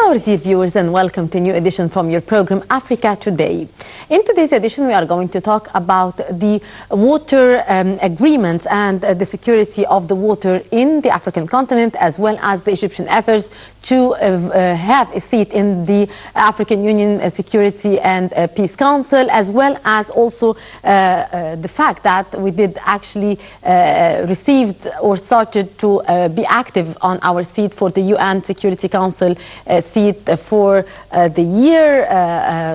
Hello dear viewers and welcome to a new edition from your program Africa Today. In today's edition we are going to talk about the water agreements and the security of the water in the African continent, as well as the Egyptian efforts to have a seat in the African Union Security and Peace Council, as well as also the fact that we did actually received or started to be active on our seat for the UN Security Council seat for the year.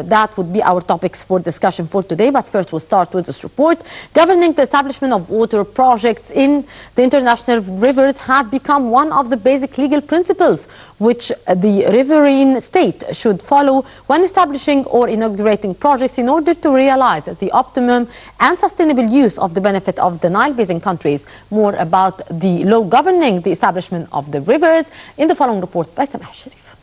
That would be our topics for discussion for today. But first we'll start with this report. Governing the establishment of water projects in the international rivers have become one of the basic legal principles which the riverine state should follow when establishing or inaugurating projects in order to realize the optimum and sustainable use of the benefit of the Nile Basin countries. More about the law governing the establishment of the rivers in the following report by Samah Sharif.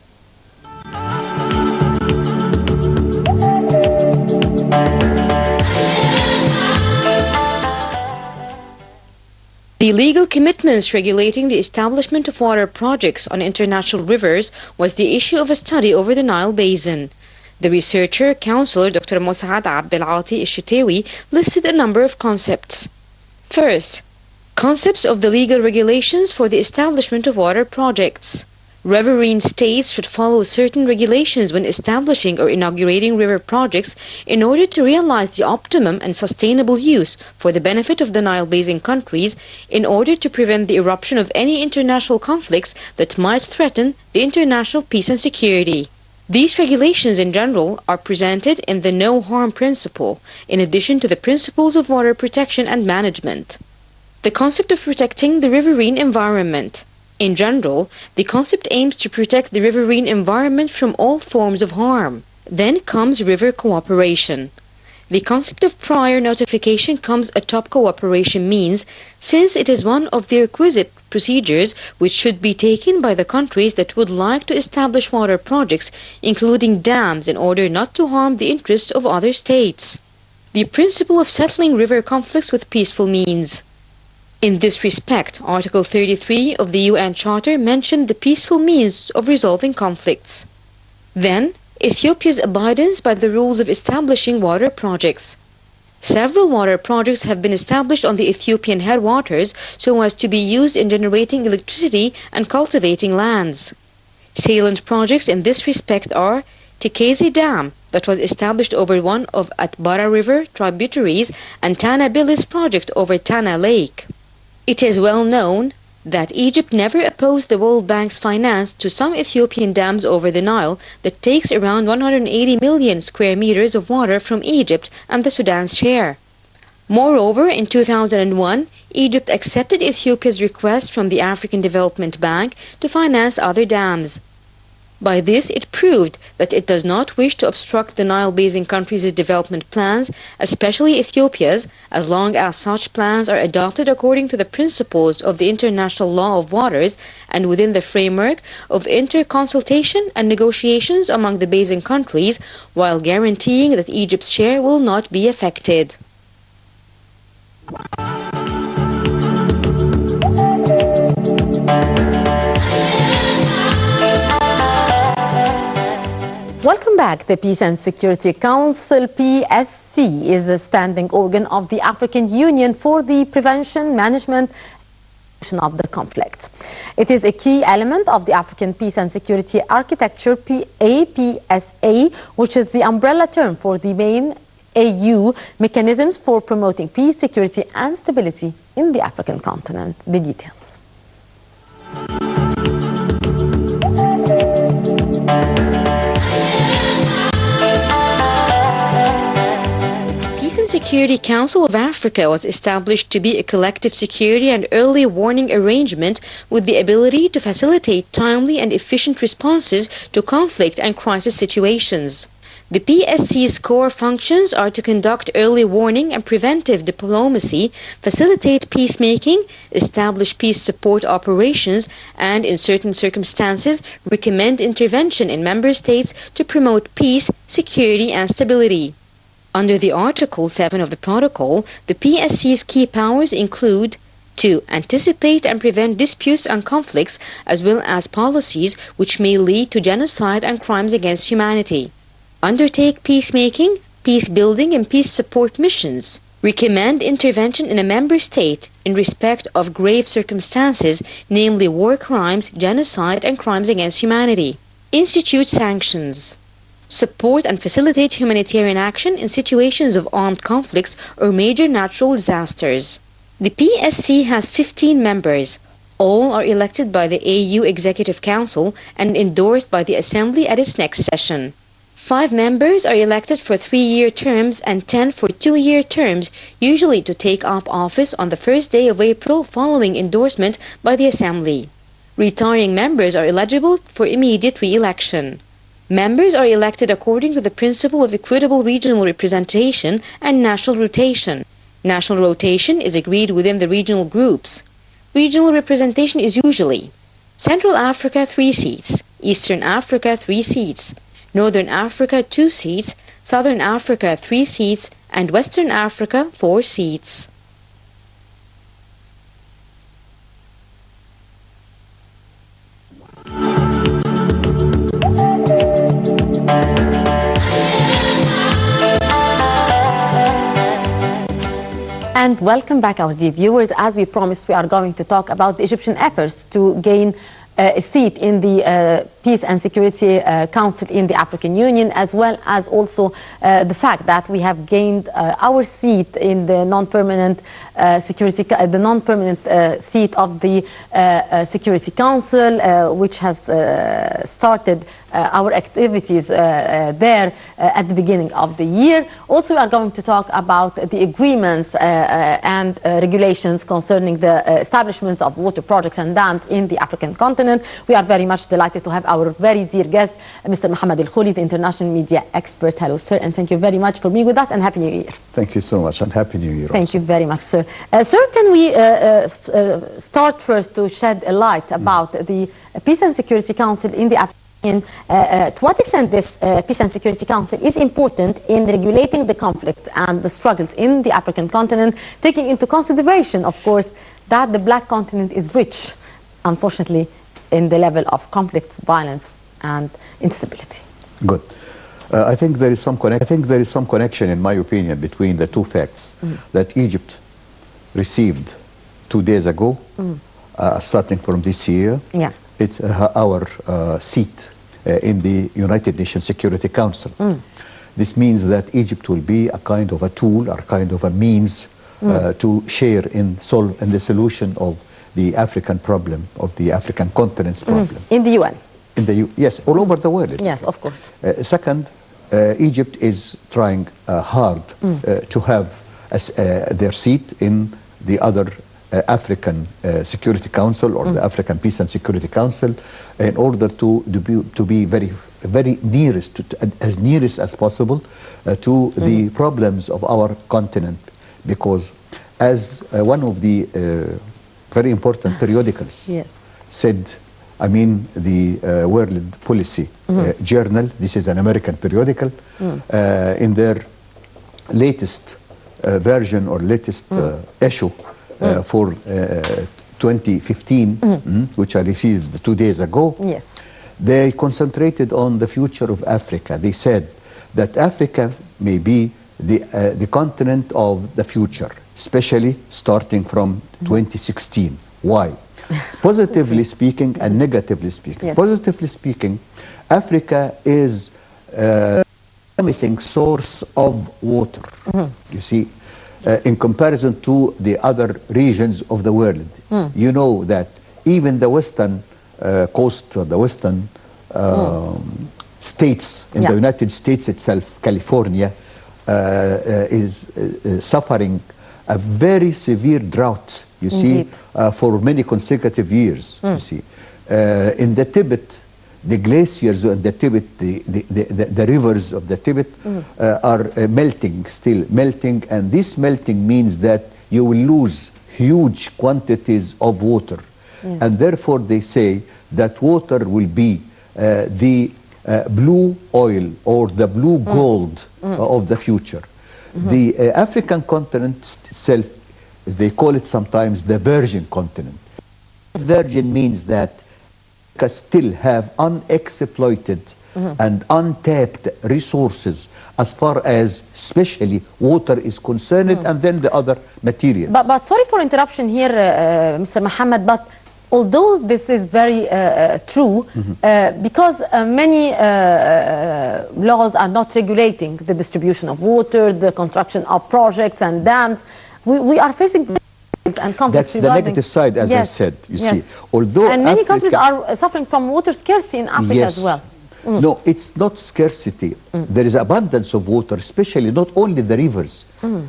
The legal commitments regulating the establishment of water projects on international rivers was the issue of a study over the Nile Basin. The researcher, Counselor Dr. Mohamed Abdelati Ishitawi, listed a number of concepts. First, concepts of the legal regulations for the establishment of water projects. Riverine states should follow certain regulations when establishing or inaugurating river projects in order to realize the optimum and sustainable use for the benefit of the Nile Basin countries, in order to prevent the eruption of any international conflicts that might threaten the international peace and security. These regulations in general are presented in the no harm principle, in addition to the principles of water protection and management. The concept of protecting the riverine environment. In general, the concept aims to protect the riverine environment from all forms of harm. Then comes river cooperation. The concept of prior notification comes atop cooperation means, since it is one of the requisite procedures which should be taken by the countries that would like to establish water projects, including dams, in order not to harm the interests of other states. The principle of settling river conflicts with peaceful means. In this respect, Article 33 of the UN Charter mentioned the peaceful means of resolving conflicts. Then, Ethiopia's abidance by the rules of establishing water projects. Several water projects have been established on the Ethiopian headwaters so as to be used in generating electricity and cultivating lands. Salient projects in this respect are Tekezi Dam, that was established over one of Atbara River tributaries, and Tana Bilis project over Tana Lake. It is well known that Egypt never opposed the World Bank's finance to some Ethiopian dams over the Nile that takes around 180 million square meters of water from Egypt and the Sudan's share. Moreover, in 2001, Egypt accepted Ethiopia's request from the African Development Bank to finance other dams. By this, it proved that it does not wish to obstruct the Nile Basin countries' development plans, especially Ethiopia's, as long as such plans are adopted according to the principles of the International Law of Waters and within the framework of inter-consultation and negotiations among the basin countries, while guaranteeing that Egypt's share will not be affected. Welcome back. The Peace and Security Council, PSC, is a standing organ of the African Union for the prevention, management, of the conflict. It is a key element of the African Peace and Security Architecture, APSA, which is the umbrella term for the main AU mechanisms for promoting peace, security and stability in the African continent. The details. Peace and Security Council of Africa was established to be a collective security and early warning arrangement with the ability to facilitate timely and efficient responses to conflict and crisis situations. The PSC's core functions are to conduct early warning and preventive diplomacy, facilitate peacemaking, establish peace support operations, and, in certain circumstances, recommend intervention in member states to promote peace, security, and stability. Under the Article 7 of the Protocol, the PSC's key powers include 2. Anticipate and prevent disputes and conflicts, as well as policies which may lead to genocide and crimes against humanity. Undertake peacemaking, peace building, and peace support missions. Recommend intervention in a member state in respect of grave circumstances, namely war crimes, genocide, and crimes against humanity. Institute sanctions. Support and facilitate humanitarian action in situations of armed conflicts or major natural disasters. The PSC has 15 members. All are elected by the AU Executive Council and endorsed by the Assembly at its next session. 5 members are elected for 3-year terms and 10 for 2-year terms, usually to take up office on the first day of April following endorsement by the Assembly. Retiring members are eligible for immediate re-election. Members are elected according to the principle of equitable regional representation and national rotation. National rotation is agreed within the regional groups. Regional representation is usually Central Africa 3 seats, Eastern Africa 3 seats, Northern Africa 2 seats, Southern Africa 3 seats, and Western Africa 4 seats. And welcome back, our dear viewers. As we promised, we are going to talk about the Egyptian efforts to gain a seat in the Peace and Security Council in the African Union, as well as also the fact that we have gained our seat in the non-permanent seat of the Security Council, which has started our activities there at the beginning of the year. Also, we are going to talk about the agreements and regulations concerning the establishments of water projects and dams in the African continent. We are very much delighted to have our very dear guest, Mr. Mohamed Elkhouly, the international media expert. Hello, sir, and thank you very much for being with us, and Happy New Year. Thank you so much, and Happy New Year. Thank you very much, sir. Sir, can we start first to shed a light about the Peace and Security Council in the African Union? To what extent this Peace and Security Council is important in regulating the conflict and the struggles in the African continent, taking into consideration, of course, that the Black continent is rich, unfortunately, in the level of conflicts, violence, and instability. Good. I think there is some connection, in my opinion, between the two facts that Egypt received 2 days ago, starting from this year. Yeah. It's our seat in the United Nations Security Council. This means that Egypt will be a kind of a tool, or kind of a means to share in the solution of the African problem, of the African continent's problem. In the UN? Yes, all over the world. Yes, of course. Second, Egypt is trying hard to have their seat in the other African Security Council, or the African Peace and Security Council, in order to be very nearest, as nearest as possible to the problems of our continent. Because as one of the very important periodicals said, I mean, the World Policy Journal, this is an American periodical, in their latest version or latest issue for 2015, which I received 2 days ago, they concentrated on the future of Africa. They said that Africa may be the continent of the future, especially starting from 2016. Why? Positively speaking and negatively speaking. Positively speaking, Africa is a promising source of water, you see, in comparison to the other regions of the world. You know that even the western coast, or the western states in the United States itself, California, is suffering a very severe drought, you see, for many consecutive years, you see. In the Tibet, the glaciers of the Tibet, the rivers of the Tibet are melting, still melting, and this melting means that you will lose huge quantities of water. And therefore they say that water will be the blue oil, or the blue gold of the future. The African continent itself they call it sometimes the virgin continent. Virgin means that Africa still have unexploited and untapped resources as far as especially water is concerned, and then the other materials. But sorry for interruption here, Mr. Mohamed, but although this is very true, because many laws are not regulating the distribution of water, the construction of projects and dams, we are facing and conflicts. That's the negative side, as I said, you see. Although and many countries are suffering from water scarcity in Africa as well. No, it's not scarcity. There is abundance of water, especially not only the rivers,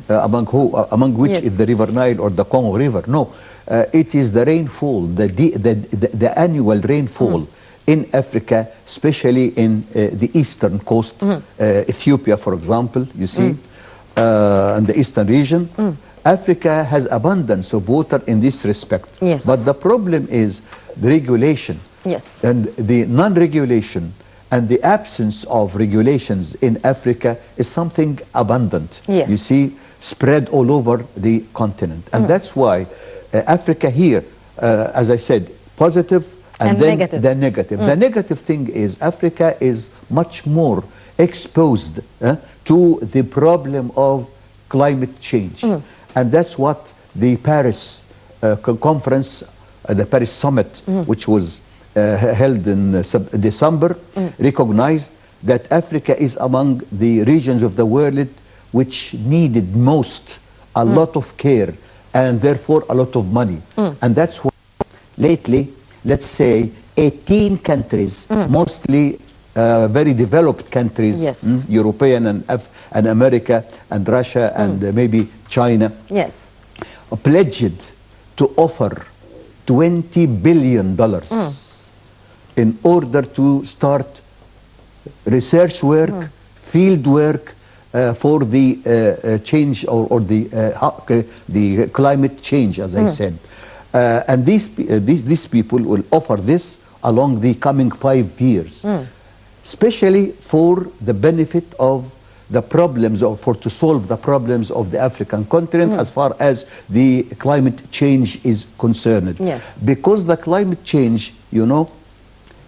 among which is the River Nile or the Congo River. No, it is the rainfall, the annual rainfall in Africa, especially in the eastern coast, Ethiopia, for example, you see, and the eastern region. Africa has abundance of water in this respect. Yes. But the problem is the regulation. Yes. And the non-regulation and the absence of regulations in Africa is something abundant. Yes. You see, spread all over the continent. And that's why Africa here, as I said, positive and then negative. the negative. The negative thing is Africa is much more exposed to the problem of climate change. And that's what the Paris conference, the Paris summit, which was held in December, recognized that Africa is among the regions of the world which needed most a lot of care and therefore a lot of money. And that's why lately, let's say, 18 countries, mostly very developed countries, European and America and Russia and maybe China, pledged to offer $20 billion in order to start research work, field work for the change or the climate change, as I said. And these people will offer this along the coming 5 years, especially for the benefit of the problems, or to solve the problems of the African continent as far as the climate change is concerned. Yes. Because the climate change, you know,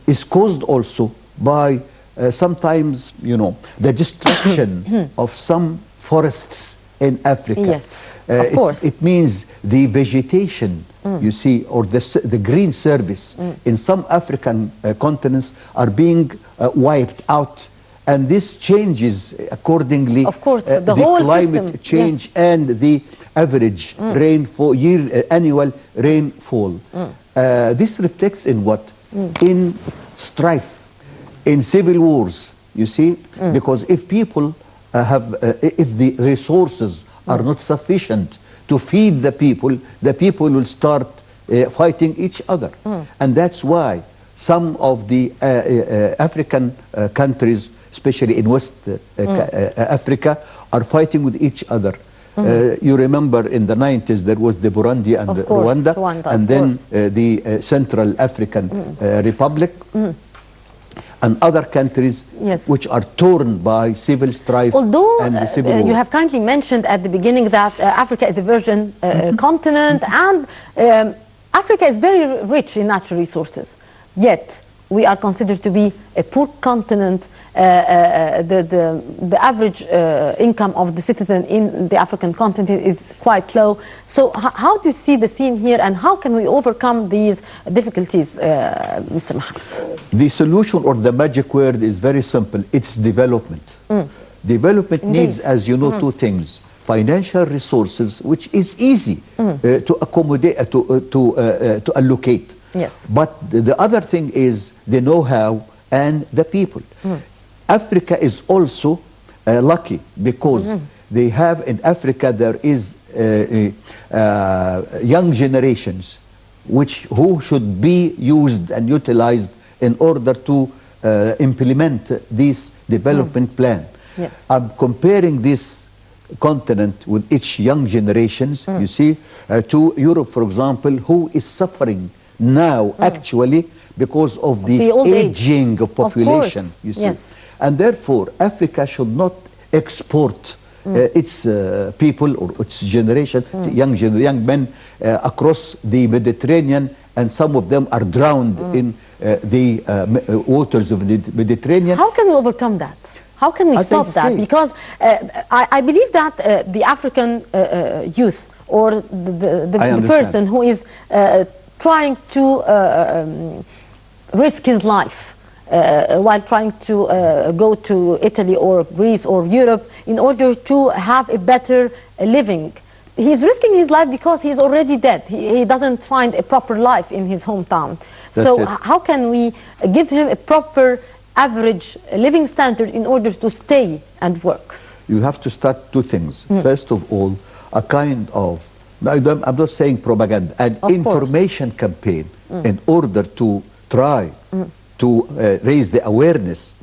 is caused also by sometimes, you know, the destruction of some forests in Africa. Yes, of course. It means the vegetation, you see, or the green service in some African continents are being wiped out. And this changes accordingly, of course, the whole climate system. change and the average rainfall, annual rainfall. This reflects in what? In strife, in civil wars, you see, because if people if the resources are not sufficient to feed the people will start fighting each other. And that's why some of the African countries, especially in West Africa, are fighting with each other. You remember in the 90s there was the Burundi and Rwanda, and then the Central African Republic. And other countries which are torn by civil strife. Although and the civil war. You have kindly mentioned at the beginning that Africa is a virgin continent, and Africa is very rich in natural resources, yet we are considered to be a poor continent. The average income of the citizen in the African continent is quite low. So how do you see the scene here, and how can we overcome these difficulties, Mr. Mohamed? The solution, or the magic word, is very simple. It's development. Development needs, as you know, two things: financial resources, which is easy to accommodate, to allocate. Yes. But the other thing is the know-how and the people. Africa is also lucky because they have in Africa, there is young generations who should be used and utilized in order to implement this development plan. Yes. I'm comparing this continent with its young generations, you see, to Europe, for example, who is suffering now actually because of the aging of population, you see. Yes. And therefore, Africa should not export its people or its generation, young men across the Mediterranean, and some of them are drowned in the waters of the Mediterranean. How can we overcome that? How can we stop that? Because I believe that the African youth or the person who is trying to risk his life while trying to go to Italy or Greece or Europe in order to have a better living, he's risking his life because he's already dead. He doesn't find a proper life in his hometown. So how can we give him a proper average living standard in order to stay and work? You have to start two things. First of all, a kind of, I'm not saying propaganda, an information campaign in order to try to raise the awareness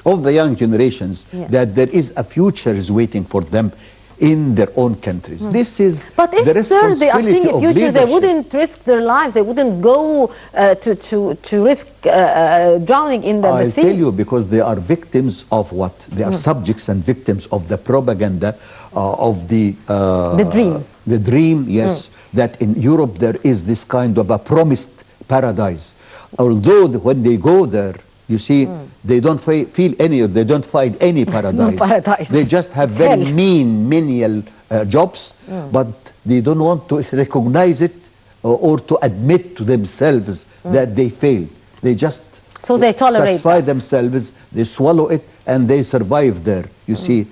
of the young generations that there is a future is waiting for them in their own countries. This is but if, the sir, they are seeing a future, they leadership. wouldn't risk their lives. They wouldn't go to risk drowning in the sea. I'll tell you, because they are victims of what? They are subjects and victims of the propaganda of the dream. The dream, yes, that in Europe there is this kind of a promised paradise. Although when they go there, you see, they don't feel any, they don't find any paradise. No paradise. They just have very mean, menial jobs, but they don't want to recognize it or to admit to themselves that they failed. They just they tolerate satisfy themselves, they swallow it, and they survive there. You see,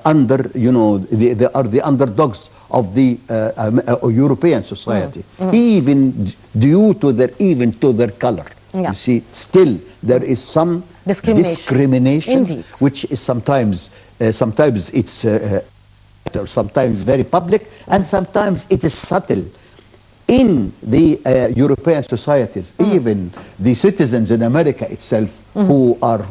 under, you know, they are the underdogs of the European society, even due to their color. You see, still there is some discrimination, which is sometimes it's or sometimes very public, and sometimes it is subtle. In the European societies, even the citizens in America itself, who are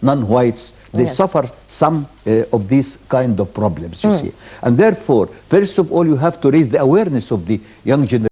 non-whites, they suffer some of these kind of problems, you see. And therefore, first of all, you have to raise the awareness of the young generation.